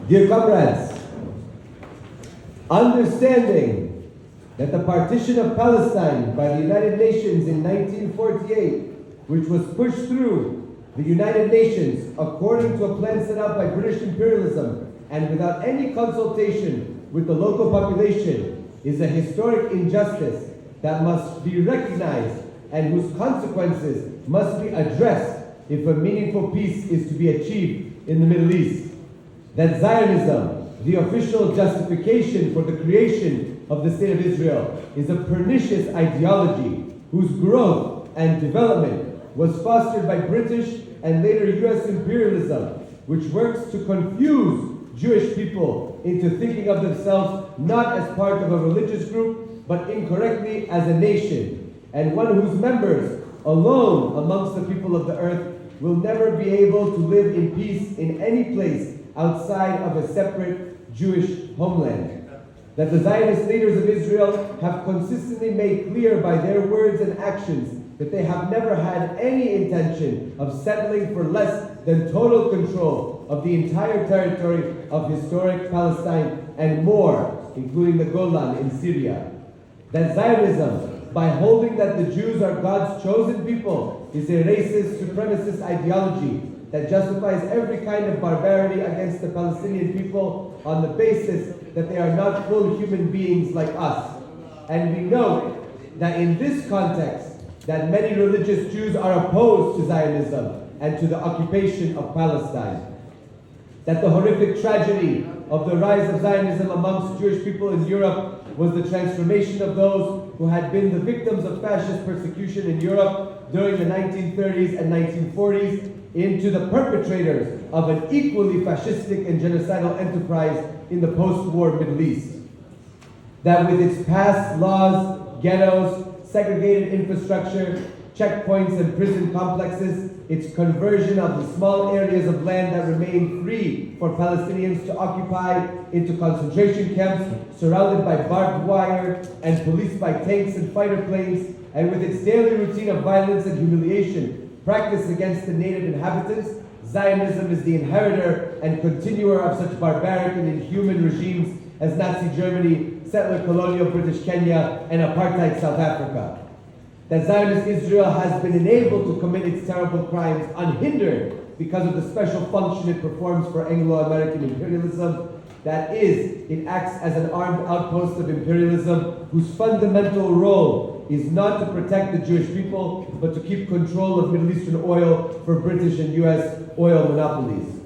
Dear comrades, understanding that the partition of Palestine by the United Nations in 1948, which was pushed through the United Nations according to a plan set out by British imperialism and without any consultation with the local population, is a historic injustice that must be recognized and whose consequences must be addressed if a meaningful peace is to be achieved in the Middle East. That Zionism, the official justification for the creation of the State of Israel, is a pernicious ideology whose growth and development was fostered by British and later US imperialism, which works to confuse Jewish people into thinking of themselves not as part of a religious group, but incorrectly as a nation, and one whose members, alone amongst the people of the earth, will never be able to live in peace in any place outside of a separate Jewish homeland. That the Zionist leaders of Israel have consistently made clear by their words and actions that they have never had any intention of settling for less than total control of the entire territory of historic Palestine and more, including the Golan in Syria. That Zionism, by holding that the Jews are God's chosen people, is a racist, supremacist ideology that justifies every kind of barbarity against the Palestinian people on the basis that they are not full human beings like us. And we note that in this context, that many religious Jews are opposed to Zionism and to the occupation of Palestine. That the horrific tragedy of the rise of Zionism amongst Jewish people in Europe was the transformation of those who had been the victims of fascist persecution in Europe during the 1930s and 1940s into the perpetrators of an equally fascistic and genocidal enterprise in the post-war Middle East. That with its passed laws, ghettos, segregated infrastructure, checkpoints and prison complexes, its conversion of the small areas of land that remain free for Palestinians to occupy into concentration camps surrounded by barbed wire and policed by tanks and fighter planes, and with its daily routine of violence and humiliation practiced against the native inhabitants, Zionism is the inheritor and continuer of such barbaric and inhuman regimes as Nazi Germany, settler colonial British Kenya, and apartheid South Africa. That Zionist Israel has been enabled to commit its terrible crimes unhindered because of the special function it performs for Anglo-American imperialism. That is, it acts as an armed outpost of imperialism whose fundamental role is not to protect the Jewish people, but to keep control of Middle Eastern oil for British and US oil monopolies.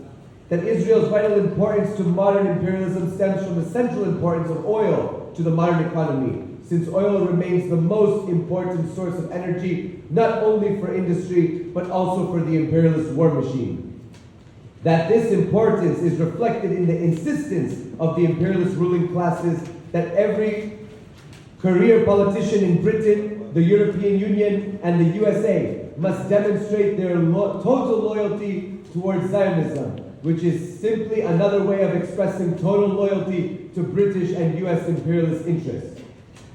That Israel's vital importance to modern imperialism stems from the central importance of oil to the modern economy, since oil remains the most important source of energy, not only for industry, but also for the imperialist war machine. That this importance is reflected in the insistence of the imperialist ruling classes that every career politician in Britain, the European Union, and the USA must demonstrate their total loyalty towards Zionism, which is simply another way of expressing total loyalty to British and US imperialist interests.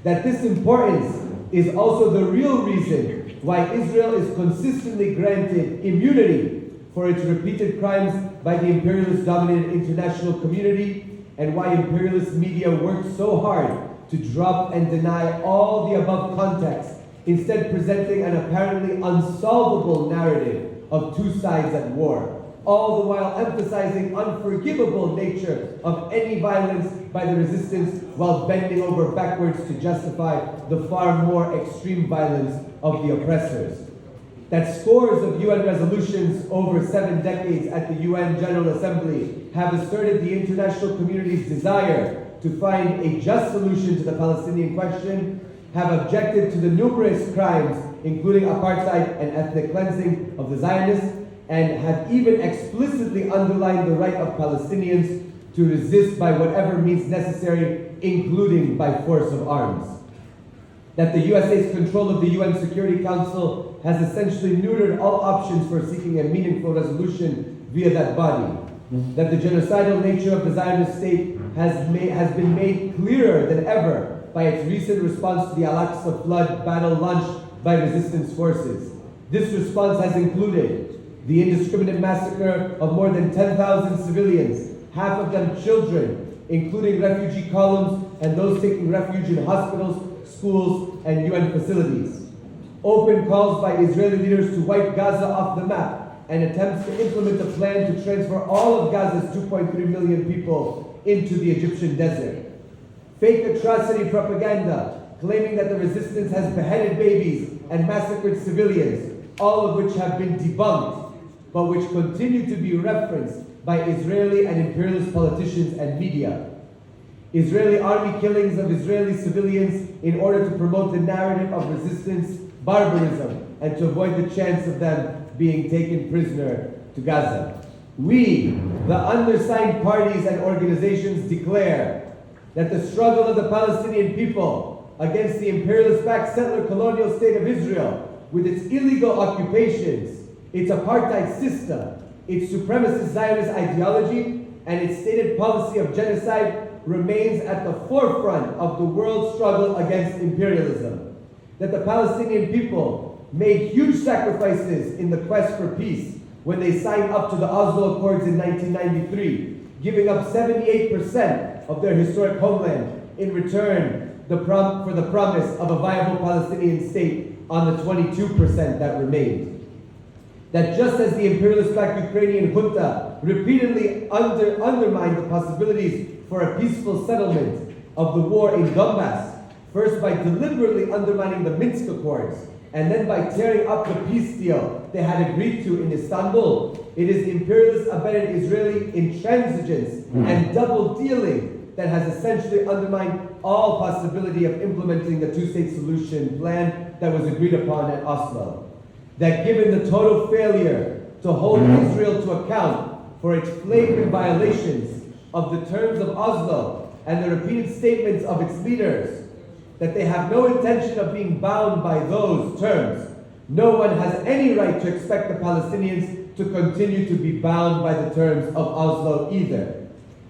That this importance is also the real reason why Israel is consistently granted immunity for its repeated crimes by the imperialist-dominated international community, and why imperialist media work so hard to drop and deny all the above context, instead presenting an apparently unsolvable narrative of two sides at war, all the while emphasizing unforgivable nature of any violence by the resistance while bending over backwards to justify the far more extreme violence of the oppressors. That scores of UN resolutions over 7 decades at the UN General Assembly have asserted the international community's desire to find a just solution to the Palestinian question, have objected to the numerous crimes, including apartheid and ethnic cleansing of the Zionists, and have even explicitly underlined the right of Palestinians to resist by whatever means necessary, including by force of arms. That the USA's control of the UN Security Council has essentially neutered all options for seeking a meaningful resolution via that body. That the genocidal nature of the Zionist state has been made clearer than ever by its recent response to the Al-Aqsa flood battle launched by resistance forces. This response has included the indiscriminate massacre of more than 10,000 civilians, half of them children, including refugee columns and those taking refuge in hospitals, schools, and UN facilities. Open calls by Israeli leaders to wipe Gaza off the map and attempts to implement a plan to transfer all of Gaza's 2.3 million people into the Egyptian desert. Fake atrocity propaganda claiming that the resistance has beheaded babies and massacred civilians, all of which have been debunked, but which continue to be referenced by Israeli and imperialist politicians and media. Israeli army killings of Israeli civilians in order to promote the narrative of resistance, barbarism, and to avoid the chance of them being taken prisoner to Gaza. We, the undersigned parties and organizations, declare that the struggle of the Palestinian people against the imperialist-backed settler colonial state of Israel, with its illegal occupations, its apartheid system, its supremacist Zionist ideology, and its stated policy of genocide, remains at the forefront of the world struggle against imperialism. That the Palestinian people made huge sacrifices in the quest for peace when they signed up to the Oslo Accords in 1993, giving up 78% of their historic homeland in return for the promise of a viable Palestinian state on the 22% that remained. That just as the imperialist-backed Ukrainian junta repeatedly undermined the possibilities for a peaceful settlement of the war in Donbass, first by deliberately undermining the Minsk Accords, and then by tearing up the peace deal they had agreed to in Istanbul, it is imperialist-abetted Israeli intransigence and double-dealing that has essentially undermined all possibility of implementing the two-state solution plan that was agreed upon at Oslo. That given the total failure to hold Israel to account for its flagrant violations of the terms of Oslo and the repeated statements of its leaders, that they have no intention of being bound by those terms, no one has any right to expect the Palestinians to continue to be bound by the terms of Oslo either.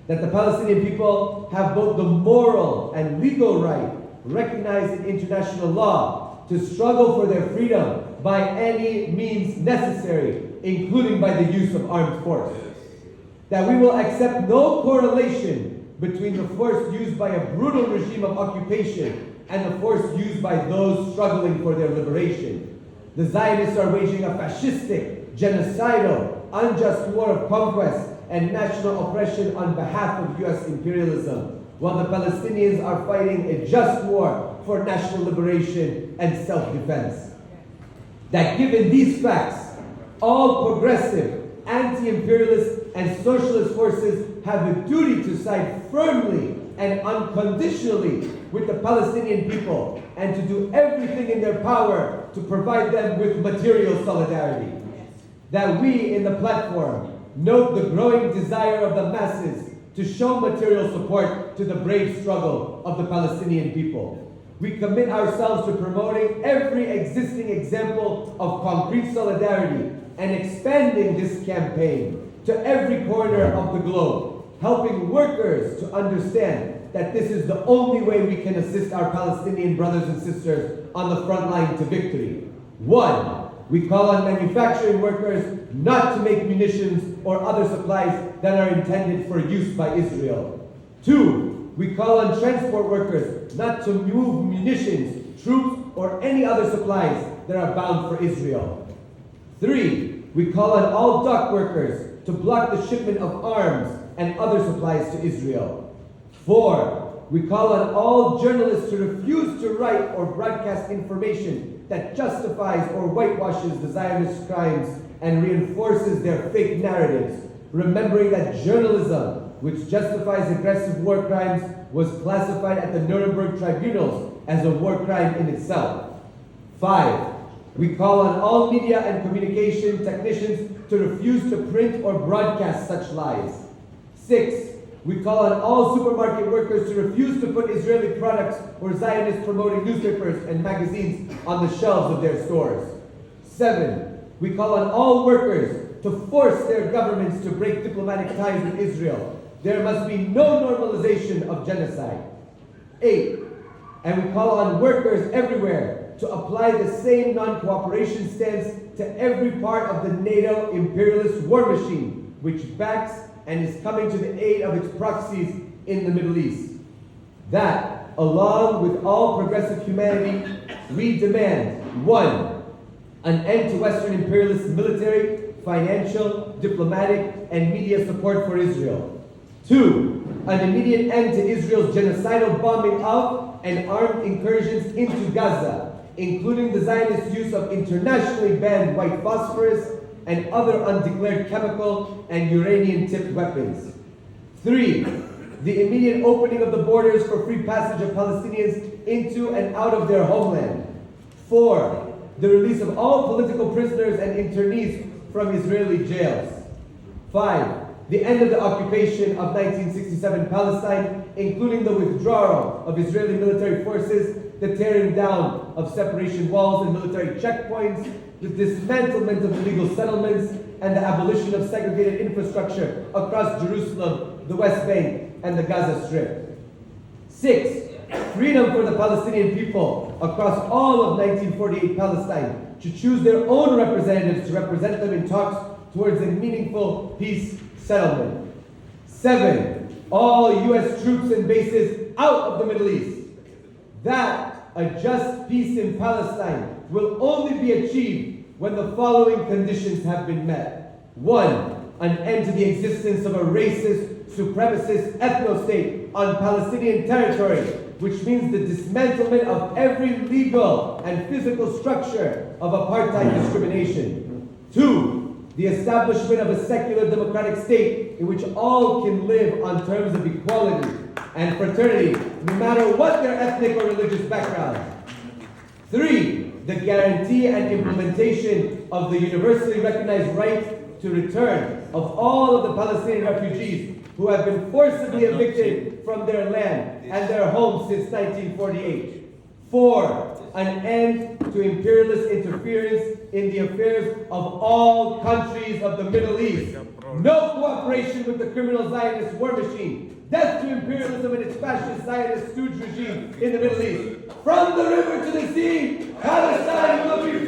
That the Palestinian people have both the moral and legal right, recognized in international law, to struggle for their freedom by any means necessary, including by the use of armed force. That we will accept no correlation between the force used by a brutal regime of occupation and the force used by those struggling for their liberation. The Zionists are waging a fascistic, genocidal, unjust war of conquest and national oppression on behalf of U.S. imperialism, while the Palestinians are fighting a just war for national liberation and self-defense. That given these facts, all progressive, anti-imperialist, and socialist forces have a duty to side firmly and unconditionally with the Palestinian people and to do everything in their power to provide them with material solidarity. That we in the platform note the growing desire of the masses to show material support to the brave struggle of the Palestinian people. We commit ourselves to promoting every existing example of concrete solidarity and expanding this campaign to every corner of the globe, helping workers to understand that this is the only way we can assist our Palestinian brothers and sisters on the front line to victory. 1, we call on manufacturing workers not to make munitions or other supplies that are intended for use by Israel. 2, we call on transport workers not to move munitions, troops, or any other supplies that are bound for Israel. 3, we call on all dock workers to block the shipment of arms and other supplies to Israel. 4, we call on all journalists to refuse to write or broadcast information that justifies or whitewashes the Zionist crimes and reinforces their fake narratives, remembering that journalism, which justifies aggressive war crimes, was classified at the Nuremberg tribunals as a war crime in itself. 5, we call on all media and communication technicians to refuse to print or broadcast such lies. 6, we call on all supermarket workers to refuse to put Israeli products or Zionist promoting newspapers and magazines on the shelves of their stores. 7, we call on all workers to force their governments to break diplomatic ties with Israel. There must be no normalization of genocide. 8, and we call on workers everywhere to apply the same non-cooperation stance to every part of the NATO imperialist war machine, which backs and is coming to the aid of its proxies in the Middle East. That, along with all progressive humanity, we demand: 1. An end to Western imperialist military, financial, diplomatic, and media support for Israel. 2. An immediate end to Israel's genocidal bombing of and armed incursions into Gaza, including the Zionist use of internationally banned white phosphorus and other undeclared chemical and uranium-tipped weapons. 3. The immediate opening of the borders for free passage of Palestinians into and out of their homeland. 4. The release of all political prisoners and internees from Israeli jails. 5. The end of the occupation of 1967 Palestine, including the withdrawal of Israeli military forces, the tearing down of separation walls and military checkpoints, the dismantlement of illegal settlements, and the abolition of segregated infrastructure across Jerusalem, the West Bank, and the Gaza Strip. 6. Freedom for the Palestinian people across all of 1948 Palestine to choose their own representatives to represent them in talks towards a meaningful peace settlement. 7. All U.S. troops and bases out of the Middle East. That a just peace in Palestine will only be achieved when the following conditions have been met. 1. An end to the existence of a racist, supremacist ethno-state on Palestinian territory, which means the dismantlement of every legal and physical structure of apartheid discrimination. 2. The establishment of a secular democratic state in which all can live on terms of equality and fraternity, no matter what their ethnic or religious background. 3. The guarantee and implementation of the universally recognized right to return of all of the Palestinian refugees who have been forcibly evicted from their land and their homes since 1948. 4. An end to imperialist interference in the affairs of all countries of the Middle East. No cooperation with the criminal Zionist war machine. Death to imperialism and its fascist Zionist stooge regime in the Middle East. From the river to the sea, Palestine will be